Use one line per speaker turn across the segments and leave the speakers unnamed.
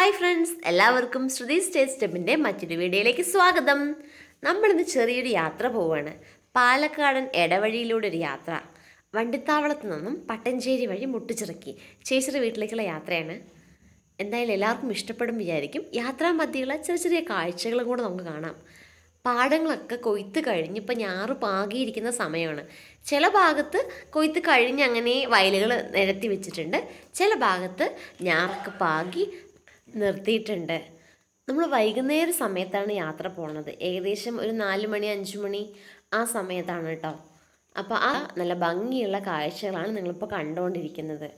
Hi friends, എല്ലാവർക്കും ശ്രുതി state സ്റ്റെപ്പിൻ്റെ മറ്റൊരു വീഡിയോയിലേക്ക് സ്വാഗതം. നമ്മളിന്ന് ചെറിയൊരു യാത്ര പോവുകയാണ്. പാലക്കാടൻ ഇടവഴിയിലൂടെ ഒരു യാത്ര. വണ്ടിത്താവളത്ത് നിന്നും പട്ടഞ്ചേരി വഴി മുട്ടുച്ചിറക്കി ചേച്ചിയുടെ വീട്ടിലേക്കുള്ള യാത്രയാണ്. എന്തായാലും എല്ലാവർക്കും ഇഷ്ടപ്പെടും വിചാരിക്കും. യാത്രാ മധ്യയുള്ള ചെറിയ ചെറിയ കാഴ്ചകളും കൂടെ നമുക്ക് കാണാം. പാടങ്ങളൊക്കെ കൊയ്ത്ത് കഴിഞ്ഞ് ഇപ്പം ഞാറ് പാകിയിരിക്കുന്ന സമയമാണ്. ചില ഭാഗത്ത് കൊയ്ത്ത് കഴിഞ്ഞ് അങ്ങനെ വയലുകൾ നിരത്തി വെച്ചിട്ടുണ്ട്. ചില ഭാഗത്ത് ഞാറൊക്കെ പാകി നിർത്തിയിട്ടുണ്ട്. നമ്മൾ വൈകുന്നേര സമയത്താണ് യാത്ര പോണത്. ഏകദേശം ഒരു 4 മണി 5 മണി ആ സമയത്താണ് കേട്ടോ. അപ്പോൾ ആ നല്ല ഭംഗിയുള്ള കാഴ്ചകളാണ് നിങ്ങളിപ്പോൾ കണ്ടുകൊണ്ടിരിക്കുന്നത്.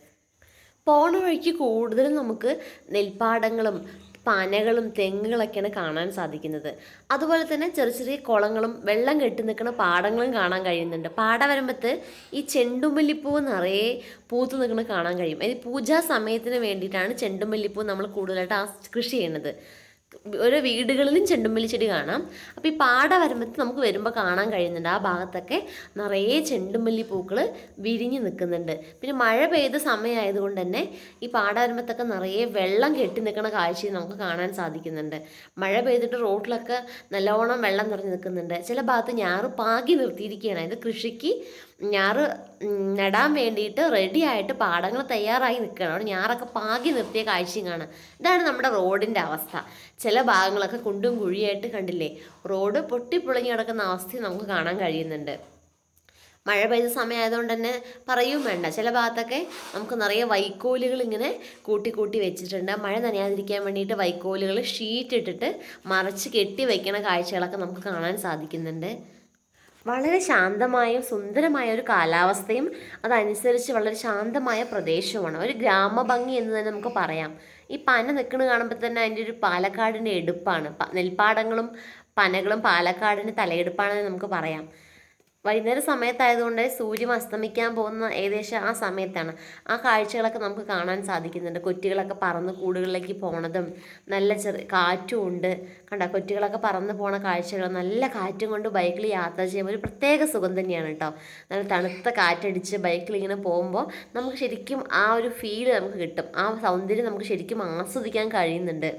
പോണ വഴിക്ക് കൂടുതലും നമുക്ക് നെൽപ്പാടങ്ങളും പനകളും തെങ്ങുകളൊക്കെയാണ് കാണാൻ സാധിക്കുന്നത്. അതുപോലെ തന്നെ ചെറിയ ചെറിയ കുളങ്ങളും വെള്ളം കെട്ടി നിൽക്കുന്ന പാടങ്ങളും കാണാൻ കഴിയുന്നുണ്ട്. പാടവരമ്പത്ത് ഈ ചെണ്ടുമല്ലിപ്പൂ നിറയെ പൂത്ത് നിൽക്കുന്നത് കാണാൻ കഴിയും. ഇത് പൂജാ സമയത്തിന് വേണ്ടിയിട്ടാണ് ചെണ്ടുമല്ലിപ്പൂ നമ്മൾ കൂടുതലായിട്ട് കൃഷി ചെയ്യുന്നത്. ഓരോ വീടുകളിലും ചെണ്ടുമല്ലി ചെടി കാണാം. അപ്പോൾ ഈ പാടവരമ്പത്ത് നമുക്ക് വരുമ്പോൾ കാണാൻ കഴിയുന്നുണ്ട്. ആ ഭാഗത്തൊക്കെ നിറയെ ചെണ്ടുമല്ലി പൂക്കൾ വിരിഞ്ഞ് നിൽക്കുന്നുണ്ട്. പിന്നെ മഴ പെയ്ത സമയമായതുകൊണ്ട് തന്നെ ഈ പാടവരമ്പത്തൊക്കെ നിറയെ വെള്ളം കെട്ടി നിൽക്കുന്ന കാഴ്ചയും നമുക്ക് കാണാൻ സാധിക്കുന്നുണ്ട്. മഴ പെയ്തിട്ട് റോഡിലൊക്കെ നല്ലോണം വെള്ളം നിറഞ്ഞു നിൽക്കുന്നുണ്ട്. ചില ഭാഗത്ത് ഞാറ് പാകി നിർത്തിയിരിക്കുകയാണ്. ഇത് കൃഷിക്ക് ഞാറ് നടാൻ വേണ്ടിയിട്ട് റെഡി ആയിട്ട് പാടങ്ങൾ തയ്യാറായി നിൽക്കുകയാണ്. അവിടെ ഞാറൊക്കെ പാകി നിർത്തിയ കാഴ്ചയും കാണാം. ഇതാണ് നമ്മുടെ റോഡിൻ്റെ അവസ്ഥ. ചില ഭാഗങ്ങളൊക്കെ കുണ്ടും കുഴിയായിട്ട് കണ്ടില്ലേ, റോഡ് പൊട്ടിപ്പൊളിഞ്ഞ് കിടക്കുന്ന അവസ്ഥയും നമുക്ക് കാണാൻ കഴിയുന്നുണ്ട്. മഴ പെയ്ത സമയമായതുകൊണ്ട് തന്നെ പറയും വേണ്ട, ചില ഭാഗത്തൊക്കെ നമുക്ക് നിറയെ വൈക്കോലുകൾ ഇങ്ങനെ കൂട്ടി കൂട്ടി വെച്ചിട്ടുണ്ട്. മഴ നനയാതിരിക്കാൻ വേണ്ടിയിട്ട് വൈക്കോലുകൾ ഷീറ്റ് ഇട്ടിട്ട് മറച്ച് കെട്ടി വയ്ക്കണ കാഴ്ചകളൊക്കെ നമുക്ക് കാണാൻ സാധിക്കുന്നുണ്ട്. വളരെ ശാന്തമായും സുന്ദരമായ ഒരു കാലാവസ്ഥയും അതനുസരിച്ച് വളരെ ശാന്തമായ പ്രദേശവുമാണ്. ഒരു ഗ്രാമഭംഗി എന്ന് തന്നെ നമുക്ക് പറയാം. ഈ പന നിൽക്കുന്നത് കാണുമ്പോൾ തന്നെ അതിൻ്റെ ഒരു പാലക്കാടിൻ്റെ എടുപ്പാണ്. നെൽപ്പാടങ്ങളും പനകളും പാലക്കാടിൻ്റെ തലയെടുപ്പാണെന്ന് നമുക്ക് പറയാം. വൈകുന്നേര സമയത്തായതുകൊണ്ട് സൂര്യൻ അസ്തമിക്കാൻ പോകുന്ന ഏകദേശം ആ സമയത്താണ്. ആ കാഴ്ചകളൊക്കെ നമുക്ക് കാണാൻ സാധിക്കുന്നുണ്ട്. കൊറ്റികളൊക്കെ പറന്ന് കൂടുകളിലേക്ക് പോണതും നല്ല കാറ്റും ഉണ്ട്. കണ്ട, കൊറ്റികളൊക്കെ പറന്ന് പോണ കാഴ്ചകൾ, നല്ല കാറ്റും കൊണ്ട് ബൈക്കിൽ യാത്ര ചെയ്യുമ്പോൾ ഒരു പ്രത്യേക സുഖം തന്നെയാണ് കേട്ടോ. നല്ല തണുത്ത കാറ്റടിച്ച് ബൈക്കിൽ ഇങ്ങനെ പോകുമ്പോൾ നമുക്ക് ശരിക്കും ആ ഒരു ഫീല് നമുക്ക് കിട്ടും. ആ സൗന്ദര്യം നമുക്ക് ശരിക്കും ആസ്വദിക്കാൻ കഴിയുന്നുണ്ട്.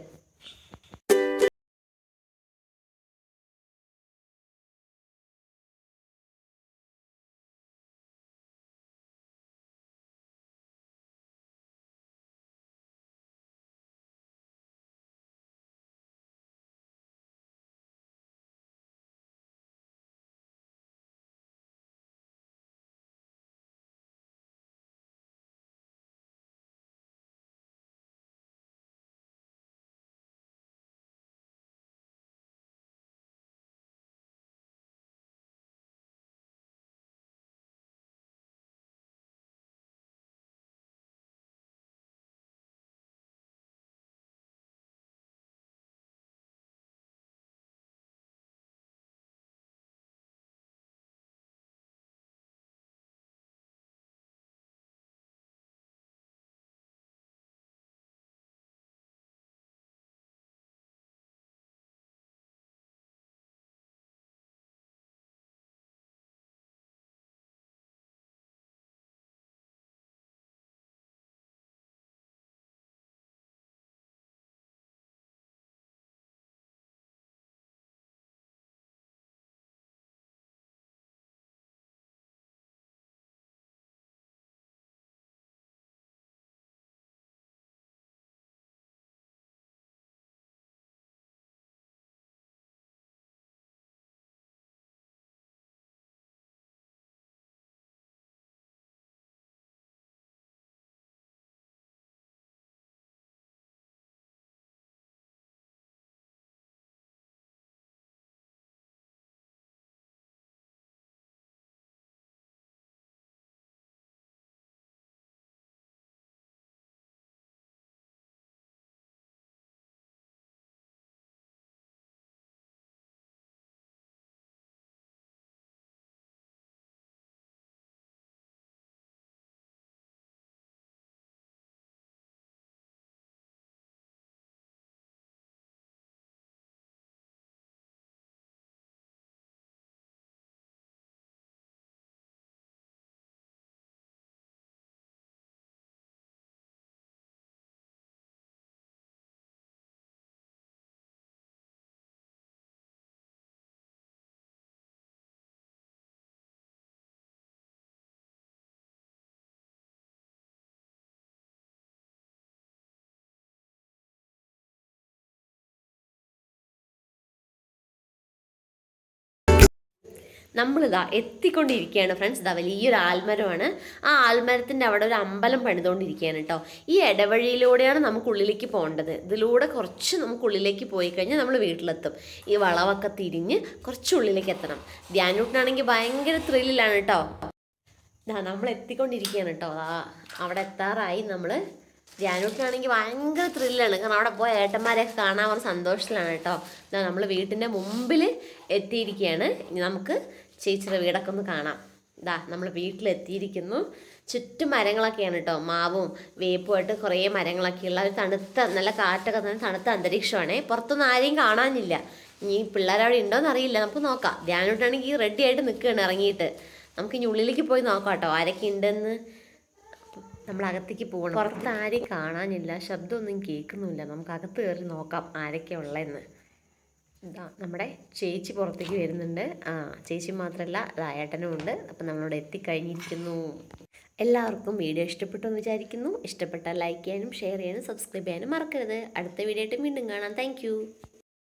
നമ്മളിതാ എത്തിക്കൊണ്ടിരിക്കുകയാണ് ഫ്രണ്ട്സ്. ഇതാ വലിയൊരു ആൽമരമാണ്. ആ ആൽമരത്തിൻ്റെ അവിടെ ഒരു അമ്പലം പണിതുകൊണ്ടിരിക്കുകയാണ് കേട്ടോ. ഈ ഇടവഴിയിലൂടെയാണ് നമുക്ക് ഉള്ളിലേക്ക് പോകേണ്ടത്. ഇതിലൂടെ കുറച്ച് നമുക്ക് ഉള്ളിലേക്ക് പോയി കഴിഞ്ഞാൽ നമ്മൾ വീട്ടിലെത്തും. ഈ വളവൊക്കെ തിരിഞ്ഞ് കുറച്ച് ഉള്ളിലേക്ക് എത്തണം. ധ്യാനൂട്ടിനാണെങ്കിൽ ഭയങ്കര ത്രില്ലിലാണ് കേട്ടോ. നമ്മൾ എത്തിക്കൊണ്ടിരിക്കുകയാണ് കേട്ടോ. അവിടെ എത്താറായി നമ്മൾ. ധ്യാനൂട്ടിനാണെങ്കിൽ ഭയങ്കര ത്രില്ലാണ്, കാരണം അവിടെ പോയ ഏട്ടന്മാരെയൊക്കെ കാണാൻ ഒരു സന്തോഷത്തിലാണ് കേട്ടോ. നമ്മൾ വീട്ടിൻ്റെ മുമ്പിൽ എത്തിയിരിക്കുകയാണ്. ഇനി നമുക്ക് ചേച്ചിയുടെ വീടൊക്കെ ഒന്ന് കാണാം. നമ്മൾ വീട്ടിലെത്തിയിരിക്കുന്നു. ചുറ്റും മരങ്ങളൊക്കെയാണ് കേട്ടോ, മാവും വേപ്പുമായിട്ട് കുറേ മരങ്ങളൊക്കെയുള്ള ഒരു തണുത്ത നല്ല കാറ്റൊക്കെ തന്നെ തണുത്ത അന്തരീക്ഷമാണ്. പുറത്തൊന്നും ആരെയും കാണാനില്ല. ഇനി പിള്ളേരവിടെ ഉണ്ടോയെന്ന് അറിയില്ല, നമുക്ക് നോക്കാം. ധ്യാനൂട്ടാണെങ്കിൽ റെഡി ആയിട്ട് നിൽക്കുകയാണ് ഇറങ്ങിയിട്ട്. നമുക്ക് ഇനി ഉള്ളിലേക്ക് പോയി നോക്കാം കേട്ടോ ആരൊക്കെ ഉണ്ടെന്ന്. നമ്മൾ അകത്തേക്ക് പോകണം. പുറത്ത് ആരെയും കാണാനില്ല, ശബ്ദമൊന്നും കേൾക്കുന്നുമില്ല. നമുക്ക് അകത്ത് കയറി നോക്കാം ആരൊക്കെയാണ് ഉള്ളതെന്ന്. നമ്മുടെ ചേച്ചി പുറത്തേക്ക് വരുന്നുണ്ട്. ചേച്ചി മാത്രമല്ല ഏട്ടനും ഉണ്ട്. അപ്പം നമ്മളോട് എത്തിക്കഴിഞ്ഞിരിക്കുന്നു. എല്ലാവർക്കും വീഡിയോ ഇഷ്ടപ്പെട്ടു എന്ന് വിചാരിക്കുന്നു. ഇഷ്ടപ്പെട്ടാൽ ലൈക്ക് ചെയ്യാനും ഷെയർ ചെയ്യാനും സബ്സ്ക്രൈബ് ചെയ്യാനും മറക്കരുത്. അടുത്ത വീഡിയോ ആയിട്ട് വീണ്ടും കാണാം. താങ്ക്